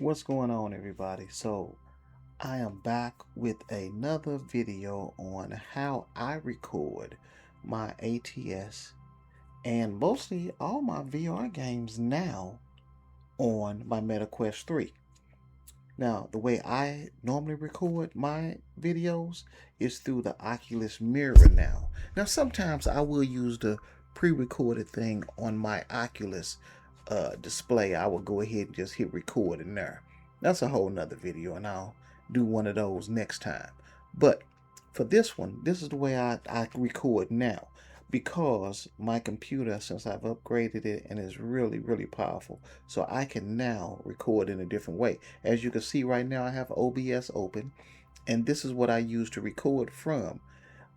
What's going on, everybody? So I am back with another video on how I record my ATS and mostly all my VR games now on my Meta Quest 3. Now, the way I normally record my videos is through the Oculus Mirror now. Now, sometimes I will use the pre-recorded thing on my Oculus display. I will go ahead and just hit record in there. That's a whole nother video, and I'll do one of those next time. But for this one, this is the way I record now, because my computer, since I've upgraded it, and it's really powerful, so I can now record in a different way. As you can see right now, I have OBS open, and this is what I use to record from,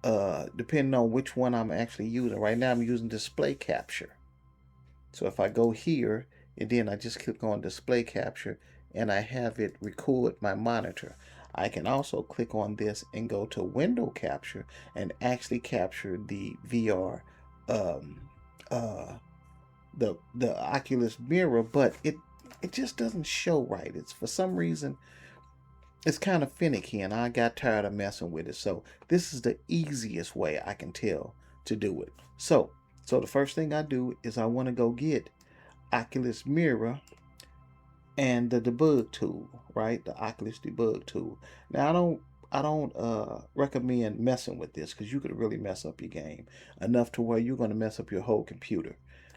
depending on which one I'm actually using. Right now I'm using display capture. So if I go here and then I just click on display capture and I have it record my monitor, I can also click on this and go to window capture and actually capture the VR, the Oculus Mirror, but it just doesn't show right. It's, for some reason, it's kind of finicky, and I got tired of messing with it. So this is the easiest way I can tell to do it. So the first thing I do is I want to go get Oculus Mirror and the debug tool, right? The Oculus debug tool. Now I don't recommend messing with this, because you could really mess up your game enough to where you're going to mess up your whole computer.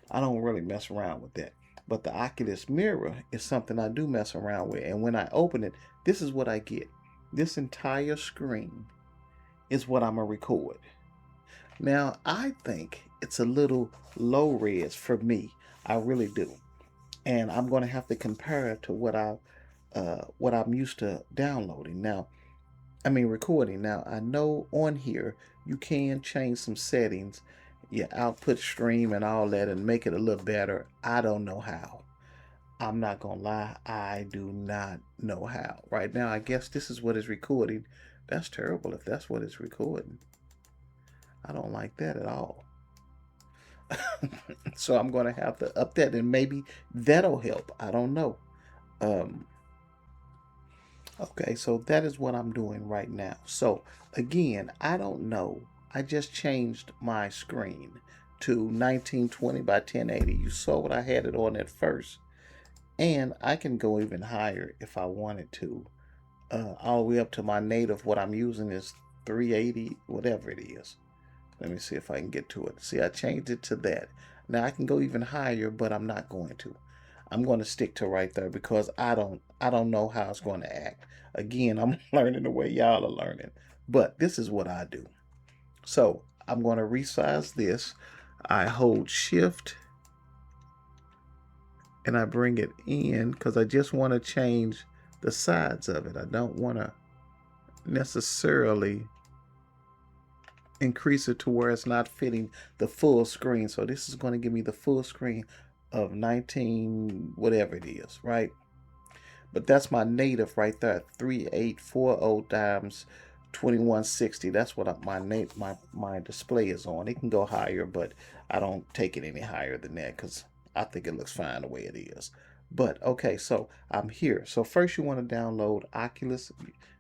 I don't really mess around with that. But the Oculus Mirror is something I do mess around with, and when I open it, this is what I get. This entire screen is what I'm gonna record. Now, I think it's a little low res for me. I really do. And I'm going to have to compare it to what I'm used to downloading. Now, I mean recording. Now, I know on here you can change some settings, your output stream and all that, and make it a little better. I don't know how. I'm not going to lie. I do not know how. Right now, I guess this is what is recording. That's terrible if that's what it's recording. I don't like that at all. So I'm going to have to up that, and maybe that'll help. I don't know. Okay, so that is what I'm doing right now. So again, I don't know. I just changed my screen to 1920 by 1080. You saw what I had it on at first. And I can go even higher if I wanted to. All the way up to my native. What I'm using is 380, whatever it is. Let me see if I can get to it. See, I changed it to that. Now I can go even higher, but I'm not going to. I'm going to stick to right there, because I don't know how it's going to act. Again, I'm learning the way y'all are learning. But this is what I do. So I'm going to resize this. I hold Shift and I bring it in, because I just want to change the sides of it. I don't want to necessarily increase it to where it's not fitting the full screen. So this is going to give me the full screen of 19 whatever it is, right? But that's my native right there, 3840 times 2160. That's what my display is on. It can go higher, but I don't take it any higher than that, because I think it looks fine the way it is. But okay, so I'm here. So first you want to download Oculus,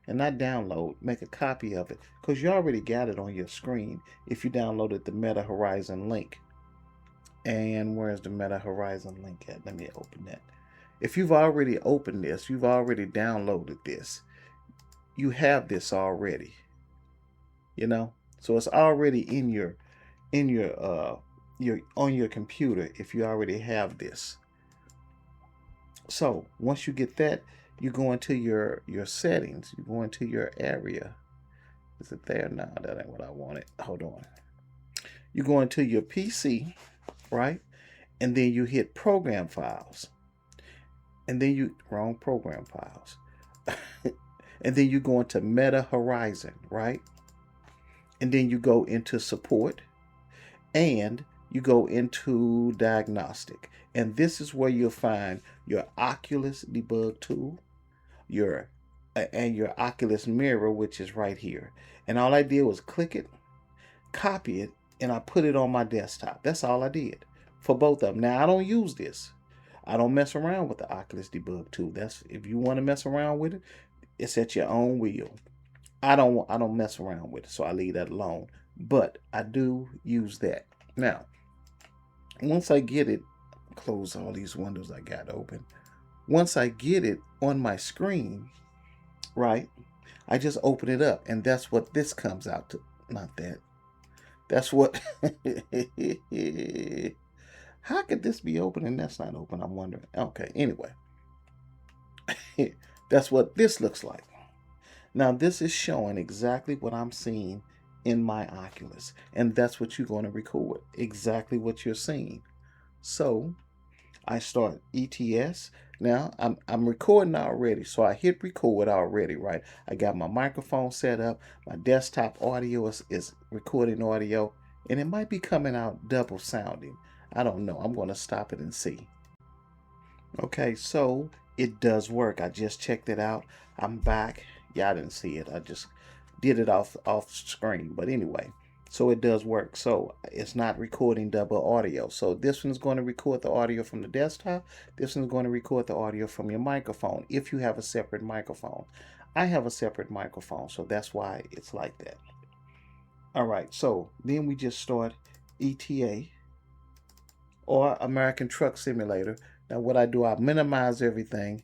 and not download, make a copy of it, because you already got it on your screen if you downloaded the Meta Horizon link. And where's the Meta Horizon link at? Let me open that. If you've already opened this, you've already downloaded this, you have this already, you know, so it's already in your on your computer if you already have this. So once you get that, you go into your settings, you go into your area. Is it there? No, that ain't what I wanted. Hold on. You go into your PC, right? And then you hit program files. And then wrong program files. And then you go into Meta Horizon, right? And then you go into support, and you go into diagnostic. And this is where you'll find your Oculus debug tool, your Oculus Mirror, which is right here. And all I did was click it, copy it, and I put it on my desktop. That's all I did for both of them. Now I don't use this. I don't mess around with the Oculus Debug tool. That's if you want to mess around with it, it's at your own will. I don't mess around with it, so I leave that alone. But I do use that. Now, once I get it, close all these windows I got open. Once I get it on my screen, right, I just open it up, and that's what this comes out to. Not that. That's what. How could this be open and that's not open? I'm wondering. Okay, anyway. That's what this looks like. Now, this is showing exactly what I'm seeing in my Oculus, and that's what you're going to record. Exactly what you're seeing. So, I start ETS. Now, I'm recording already, so I hit record already, right? I got my microphone set up. My desktop audio is recording audio, and it might be coming out double sounding. I don't know. I'm going to stop it and see. Okay, so it does work. I just checked it out. I'm back. Yeah, I didn't see it. I just did it off screen. But anyway, so it does work. So it's not recording double audio. So this one's going to record the audio from the desktop. This one's going to record the audio from your microphone if you have a separate microphone. I have a separate microphone, so that's why it's like that. All right, so then we just start ETA or American Truck Simulator. Now what I do, I minimize everything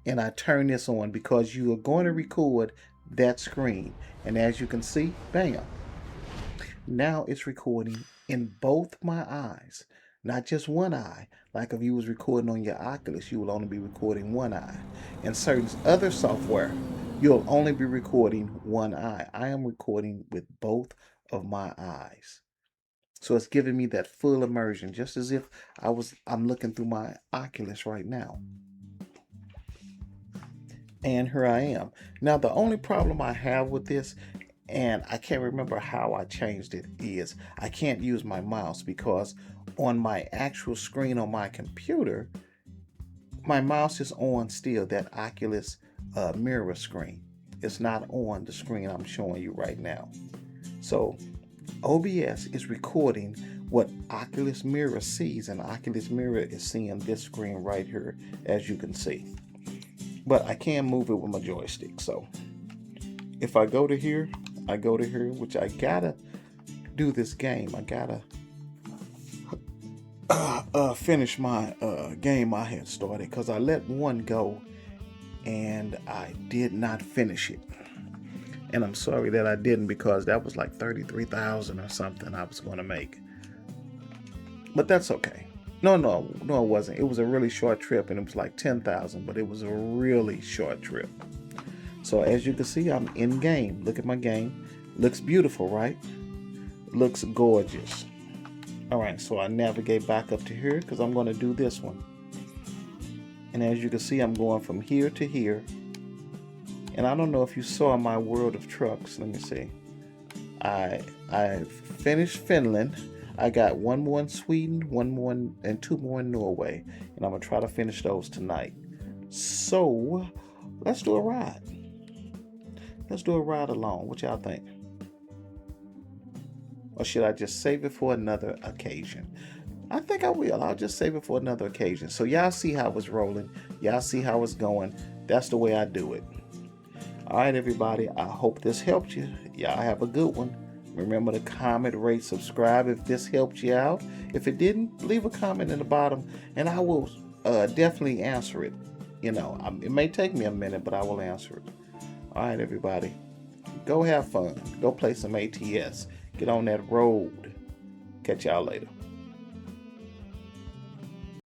and I turn this on because you are going to record that screen. And as you can see, bam. Now it's recording in both my eyes, not just one eye. Like if you was recording on your Oculus, you will only be recording one eye. In certain other software, you'll only be recording one eye. I am recording with both of my eyes. So it's giving me that full immersion, just as if I'm looking through my Oculus right now. And here I am. Now, the only problem I have with this, and I can't remember how I changed it, is I can't use my mouse because on my actual screen on my computer, my mouse is on still, that Oculus Mirror screen. It's not on the screen I'm showing you right now. So OBS is recording what Oculus Mirror sees, and Oculus Mirror is seeing this screen right here, as you can see. But I can move it with my joystick. So if I go to here, which I gotta do this game. I gotta finish my game I had started because I let one go and I did not finish it. And I'm sorry that I didn't, because that was like 33,000 or something I was going to make. But that's okay. No, it wasn't. It was a really short trip, and it was like 10,000, but it was a really short trip. So as you can see, I'm in game. Look at my game. Looks beautiful, right? Looks gorgeous. All right, so I navigate back up to here because I'm going to do this one. And as you can see, I'm going from here to here. And I don't know if you saw my world of trucks. Let me see. I finished Finland. I got one more in Sweden, one more and two more in Norway. And I'm going to try to finish those tonight. So let's do a ride. Let's do a ride along. What y'all think? Or should I just save it for another occasion? I think I will. I'll just save it for another occasion. So y'all see how it's rolling. Y'all see how it's going. That's the way I do it. All right, everybody. I hope this helped you. Y'all have a good one. Remember to comment, rate, subscribe if this helped you out. If it didn't, leave a comment in the bottom, and I will definitely answer it. You know, it may take me a minute, but I will answer it. All right, everybody. Go have fun. Go play some ATS. Get on that road. Catch y'all later.